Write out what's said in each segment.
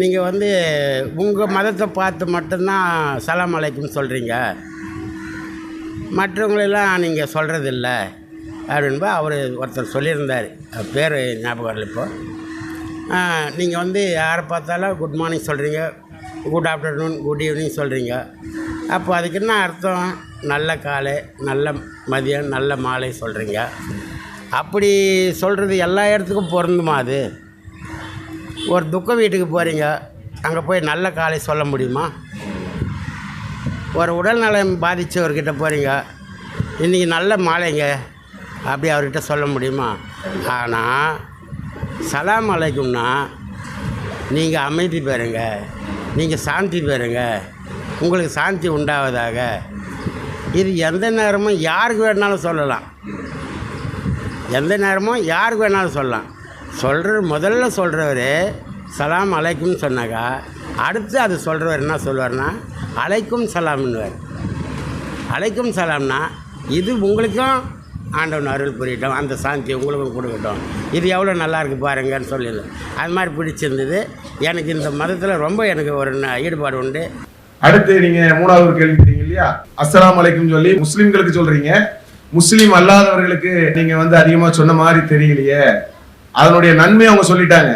நீங்கள் வந்து உங்கள் மதத்தை பார்த்து மட்டும்தான் சலாம் அலைக்கும் சொல்கிறீங்க, மற்றவங்களெல்லாம் நீங்கள் சொல்கிறதில்ல அப்படின்பா அவர் ஒருத்தர் சொல்லியிருந்தார். பேர் ஞாபகம் வரல இப்போ. நீங்கள் வந்து யாரை பார்த்தாலும் குட் மார்னிங் சொல்கிறீங்க, குட் ஆஃப்டர்நூன், குட் ஈவினிங் சொல்கிறீங்க. அப்போ அதுக்கு என்ன அர்த்தம்? நல்ல காலை, நல்ல மதியம், நல்ல மாலை சொல்கிறீங்க. அப்படி சொல்கிறது எல்லா இடத்துக்கும் பொருந்துமா? அது ஒரு துக்க வீட்டுக்கு போகிறீங்க, அங்கே போய் நல்ல காலை சொல்ல முடியுமா? ஒரு உடல்நலம் பாதித்தவர்கிட்ட போகிறீங்க, இன்றைக்கி நல்ல மாலைங்க அப்படி அவர்கிட்ட சொல்ல முடியுமா? ஆனால் சலாம் அலைக்கும்னா நீங்கள் அமைதி பெறுங்க, நீங்கள் சாந்தி பெறுங்க, உங்களுக்கு சாந்தி உண்டாவதாக. இது எந்த நேரமும் யாருக்கு வேணாலும் சொல்லலாம், எந்த நேரமும் யாருக்கு வேணாலும் சொல்லலாம். முதல்ல சொல்கிறவர் சலாம் அலைக்கும்னு சொன்னாக்கா, அடுத்து அது சொல்கிறவர் என்ன சொல்வார்னா அலைக்கும் சலாம்னுவார். அலைக்கும் சலாம்னா இது உங்களுக்கும் ஆண்டவன் அருள் புரியட்டும், அந்த சாந்தி உங்களுக்கும் கொடுக்கட்டும், இது எவ்வளோ நல்லா இருக்குது பாருங்கன்னு சொல்லிடுது. அது மாதிரி பிடிச்சிருந்தது எனக்கு. இந்த மதத்தில் ரொம்ப எனக்கு ஒரு ஈடுபாடு உண்டு. அடுத்து நீங்கள் மூணாவது கேள்விப்பட்டீங்க இல்லையா, அஸ்ஸலாமு அலைக்கும் சொல்லி முஸ்லீம்களுக்கு சொல்கிறீங்க, முஸ்லீம் அல்லாதவர்களுக்கு நீங்கள் வந்து அதிகமாக சொன்ன மாதிரி தெரியலையே. அதனுடைய நன்மை அவங்க சொல்லிட்டாங்க.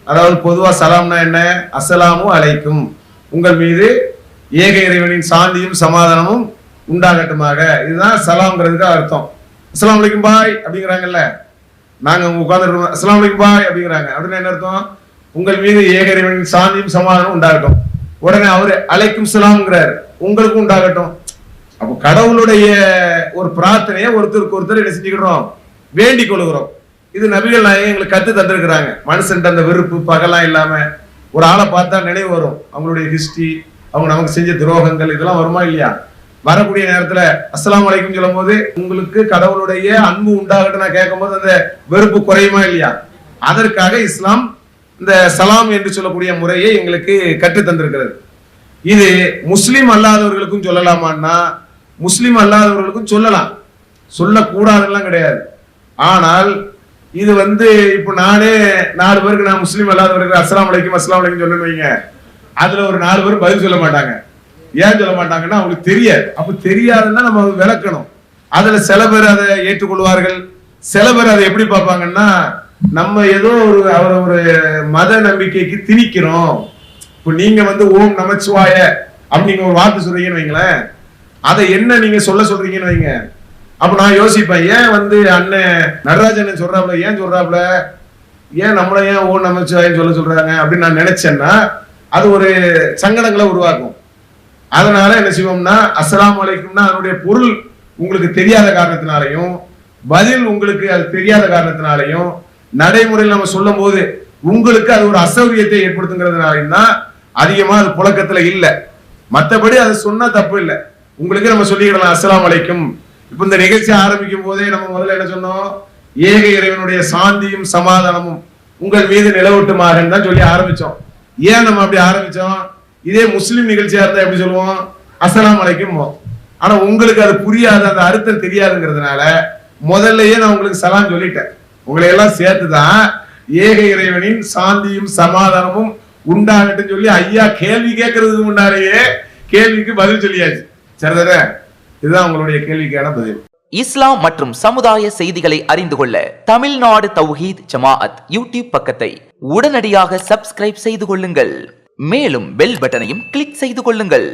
அதாவது பொதுவாக சலாம்னா என்ன? அஸ்ஸலாமு அலைக்கும், உங்கள் மீது ஏக இறைவனின் சாந்தியும் சமாதானமும் உண்டாகட்டுமாக. இதுதான் சலாம்ங்கிறதுக்கு அர்த்தம். அஸ்ஸலாமு அலைக்கும் பாய் அப்படிங்கிறாங்கல்ல, நாங்கள் உட்காந்துருக்கோம், அஸ்ஸலாமு அலைக்கும் பாய் அப்படிங்கிறாங்க. அப்படின்னு என்ன அர்த்தம்? உங்கள் மீது ஏக இறைவனின் சாந்தியும் சமாதானமும் உண்டாகட்டும். உடனே அவரு அலைக்கும் சலாம்ங்கிறார், உங்களுக்கும் உண்டாகட்டும். அப்போ கடவுளுடைய ஒரு பிரார்த்தனையை ஒருத்தருக்கு ஒருத்தர் என்ன செஞ்சுக்கிறோம்? வேண்டிக் கொள்கிறோம். இது நபிகள் நாயகம் எங்களுக்கு கத்து தந்திருக்கிறாங்க. மனுஷன்ட்டு அந்த வெறுப்பு பகலாம் இல்லாம ஒரு ஆளை பார்த்தா நினைவு வரும், அவங்களுடைய ஹிஸ்டரி, அவங்க நமக்கு செஞ்ச துரோகங்கள், இதெல்லாம் வருமா இல்லையா? வரக்கூடிய நேரத்துல அஸ்ஸலாமு அலைக்கும் சொல்லும் போது உங்களுக்கு கடவுளுடைய அன்பு உண்டாகட்டும் நான் கேட்கும் போது அந்த வெறுப்பு குறையுமா இல்லையா? அதற்காக இஸ்லாம் இந்த சலாம் என்று சொல்லக்கூடிய முறையை எங்களுக்கு கற்று தந்திருக்கிறது. இது முஸ்லீம் அல்லாதவர்களுக்கும் சொல்லலாமான்னா முஸ்லீம் அல்லாதவர்களுக்கும் சொல்லலாம், சொல்லக்கூடாதுலாம் கிடையாது. ஆனால் இது வந்து இப்போ நானே 4 பேருக்கு நான் முஸ்லீம் அல்லாதவர்கள் அஸ்ஸலாமு அலைக்கும் அஸ்ஸலாமு அலைக்கும் சொல்லணும்னு வைங்க, அதுல ஒரு 4 பேர் பதில் சொல்ல மாட்டாங்க. ஏன் சொல்ல மாட்டாங்கன்னா அவங்களுக்கு தெரியாது. அப்ப தெரியாதுன்னா நம்ம விளக்கணும். அதுல சில பேர் அதை ஏற்றுக்கொள்வார்கள், சில பேர் அதை எப்படி பார்ப்பாங்கன்னா நம்ம ஏதோ அவரை ஒரு மத நம்பிக்கைக்கு திணிக்கிறோம். இப்போ நீங்க வந்து ஓம் நமச்சிவாய அப்படிங்க ஒரு வார்த்தை சொல்றீங்கன்னு வைங்களேன், அதை என்ன நீங்க சொல்றீங்கன்னு வைங்க. அப்ப நான் யோசிப்பேன், ஏன் வந்து அண்ணன் நடராஜன் சொல்றாப்ல, ஏன் சொல்றாப்ல, ஏன் நம்மள ஏன் ஓம் நமச்சிவாயன்னு சொல்றாங்க அப்படின்னு நான் நினைச்சேன்னா அது ஒரு சங்கடங்களை உருவாக்கும். அதனால என்ன செய்வோம்னா அஸ்ஸலாமு அலைக்கும்னா அதனுடைய பொருள் உங்களுக்கு தெரியாத காரணத்தினாலையும் பதில் உங்களுக்கு அது தெரியாத காரணத்தினாலையும் நடைமுறையில் நம்ம சொல்லும் போது உங்களுக்கு அது ஒரு அசௌகரியத்தை ஏற்படுத்துங்கிறதுனாலையும் தான் அதிகமா அது புழக்கத்துல இல்லை. மற்றபடி அது சொன்னா தப்பு இல்லை, உங்களுக்கு நம்ம சொல்லிக்கிடலாம் அஸ்ஸலாமு அலைக்கும். இப்ப இந்த நிகழ்ச்சி ஆரம்பிக்கும் போதே நம்ம முதல்ல என்ன சொன்னோம்? ஏக இறைவனுடைய சாந்தியும் சமாதானமும் உங்கள் மீது நிலவட்டுமாகன்னு தான் சொல்லி ஆரம்பிச்சோம். ஏன் நம்ம அப்படி ஆரம்பிச்சோம்? இதே முஸ்லிம் நிகழ்ச்சியா இருந்தா எப்படி சொல்லுவோம்? அஸ்ஸலாமு அலைக்கும். ஆனா உங்களுக்கு அது புரியாது, அந்த அர்த்தம் தெரியாதுங்கிறதுனால முதல்லயே நான் உங்களுக்கு சலாம் சொல்லிட்டேன். உங்களை எல்லாம் சேர்த்துதான் ஏக இறைவனின் சாந்தியும் சமாதானமும் உண்டாகட்டும் சொல்லி ஐயா கேள்வி கேட்கறதுக்கு முன்னாலேயே கேள்விக்கு பதில் சொல்லியாச்சு. சரிதானே? இதுதான் உங்களுடைய கேள்விக்கான பதில். இஸ்லாம் மற்றும் சமுதாய செய்திகளை அறிந்து கொள்ள தமிழ்நாடு தௌஹீத் ஜமாஅத் யூடியூப் பக்கத்தை உடனடியாக சப்ஸ்கிரைப் செய்து கொள்ளுங்கள். மேலும் பெல் பட்டனையும் கிளிக் செய்து கொள்ளுங்கள்.